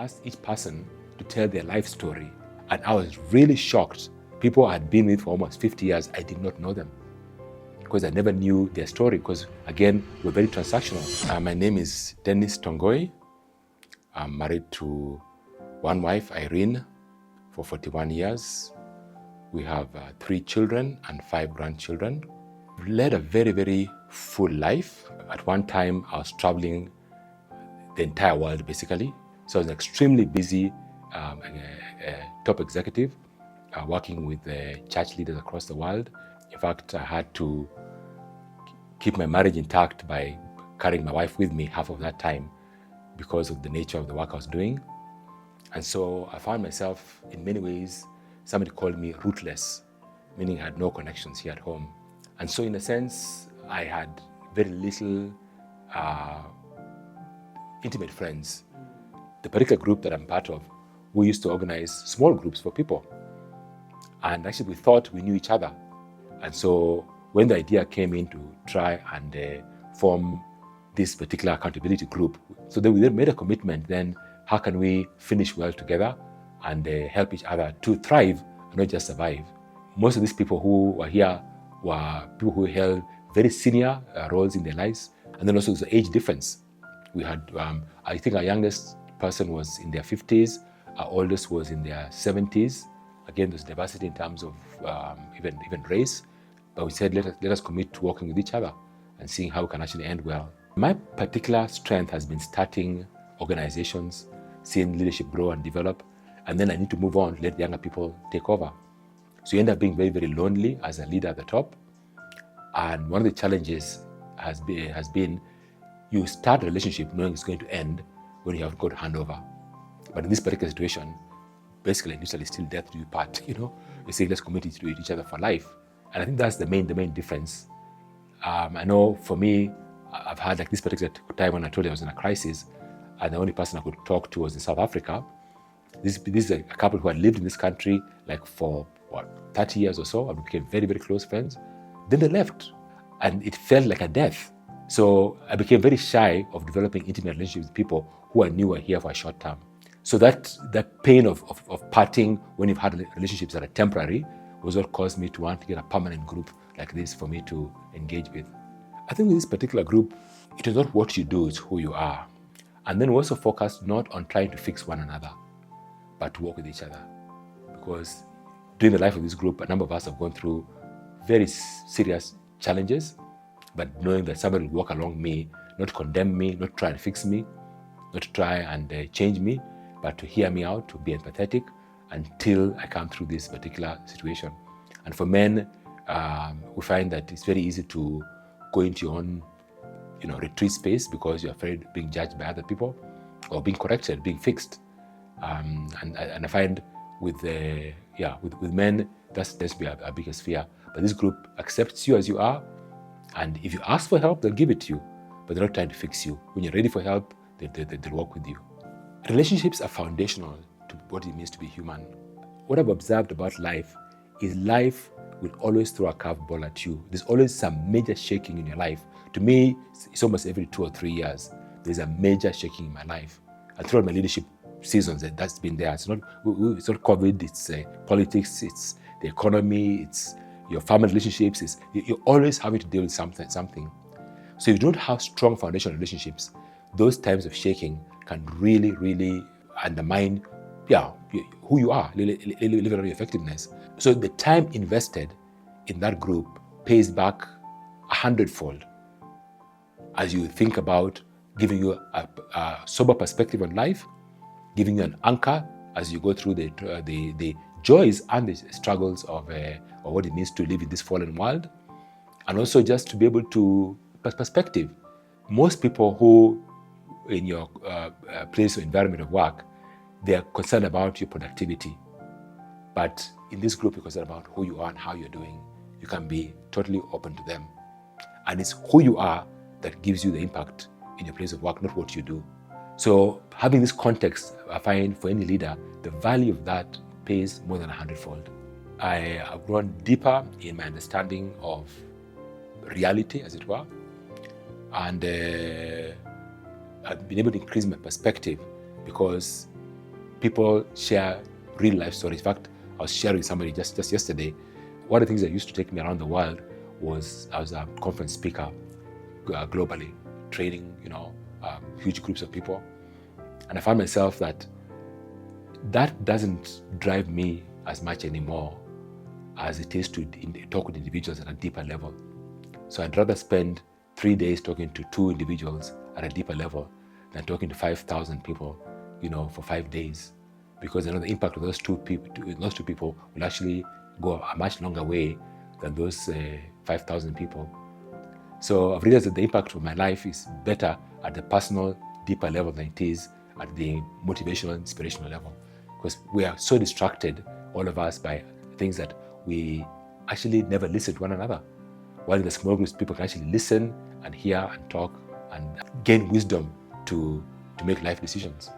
asked each person to tell their life story. And I was really shocked. People I had been with for almost 50 years, I did not know them because I never knew their story because, again, we're very transactional. My name is Dennis Tongoi. I'm married to one wife, Irene, for 41 years. We have 3 children and 5 grandchildren. We've led a very, very full life. At one time, I was traveling the entire world, basically. So I was extremely busy, top executive, working with church leaders across the world. In fact, I had to keep my marriage intact by carrying my wife with me half of that time because of the nature of the work I was doing. And so I found myself, in many ways, somebody called me rootless, meaning I had no connections here at home. And so in a sense, I had very little intimate friends. The particular group that I'm part of, we used to organize small groups for people. And actually we thought we knew each other. And so when the idea came in to try and form this particular accountability group, so then we made a commitment then, how can we finish well together and help each other to thrive and not just survive. Most of these people who were here were people who held very senior roles in their lives. And then also the age difference. We had, I think our youngest person was in their 50s, our oldest was in their 70s. Again, there's diversity in terms of even race. But we said, let us commit to working with each other and seeing how we can actually end well. My particular strength has been starting organizations, seeing leadership grow and develop, and then I need to move on, let the younger people take over. So you end up being very, very lonely as a leader at the top. And one of the challenges has been you start a relationship knowing it's going to end when you have got handover. But in this particular situation, basically, initially, still death do you part. You say, let's commit to each other for life. And I think that's the main difference. I know for me, I've had like this particular time when I told you I was in a crisis, and the only person I could talk to was in South Africa. This is a couple who had lived in this country like for 30 years or so, and we became very, very close friends. Then they left, and it felt like a death. So I became very shy of developing intimate relationships with people who I knew were here for a short term. So that pain of parting when you've had relationships that are temporary was what caused me to want to get a permanent group like this for me to engage with. I think with this particular group, it is not what you do, it's who you are. And then we also focused not on trying to fix one another, but to work with each other. Because during the life of this group, a number of us have gone through very serious challenges, but knowing that somebody will walk along me, not to condemn me, not to try and fix me, not to try and change me, but to hear me out, to be empathetic until I come through this particular situation. And for men, we find that it's very easy to go into your own retreat space because you're afraid of being judged by other people or being corrected, being fixed. And I find with men, that's to be our biggest fear. But this group accepts you as you are. And if you ask for help, they'll give it to you. But they're not trying to fix you. When you're ready for help, they'll work with you. Relationships are foundational to what it means to be human. What I've observed about life is life will always throw a curveball at you. There's always some major shaking in your life. To me, it's almost every 2 or 3 years, there's a major shaking in my life. And throughout my leadership seasons, that's been there. It's not COVID, it's politics, it's the economy, it's your family relationships. You're always having to deal with something. So if you don't have strong foundational relationships, those times of shaking can really, really undermine who you are, live your effectiveness. So the time invested in that group pays back 100-fold as you think about giving you a sober perspective on life, giving you an anchor as you go through the joys and the struggles of what it means to live in this fallen world, and also just to be able to perspective. Most people who in your place or environment of work, they are concerned about your productivity. But in this group, you're concerned about who you are and how you're doing. You can be totally open to them. And it's who you are that gives you the impact in your place of work, not what you do. So having this context, I find for any leader, the value of that pays more than 100-fold. I have grown deeper in my understanding of reality, as it were. And I've been able to increase my perspective because people share real life stories. In fact, I was sharing with somebody just yesterday. One of the things that used to take me around the world was I was a conference speaker globally, training, huge groups of people. And I found myself that doesn't drive me as much anymore as it is to talk with individuals at a deeper level. So I'd rather spend 3 days talking to 2 individuals at a deeper level than talking to 5,000 people, for 5 days, because the impact of those two people will actually go a much longer way than those 5,000 people. So I've realized that the impact of my life is better at the personal, deeper level than it is at the motivational, inspirational level, because we are so distracted, all of us, by things that we actually never listen to one another. While in the small groups, people can actually listen and hear and talk and gain wisdom to make life decisions.